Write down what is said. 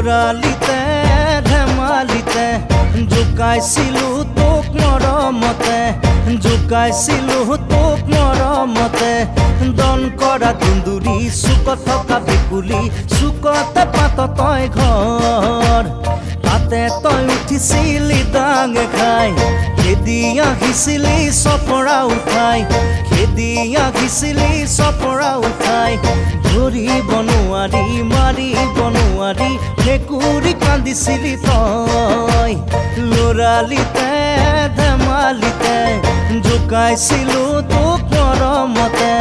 লৰালিতে ধেমালিতে জোকাইছিলো তোক মৰমতে জোকাইছিলো তোক মৰমতে দন কৰা দুন্দুৰি চুকত থকা ভেকুলী চুকতে পাত তই ঘৰ তাতে তই উঠিছিলি ডাঙে খাই খেদি আহিছিলি চপৰা উঠাই খেদি আহিছিলি চপৰা উঠাই ধৰিব নোৱাৰি মাৰিব নোৱাৰি ভেকুৰী কান্দিছিলি তই লৰালিতে ধেমালিতে জোকাইছিলো তোক মৰমতে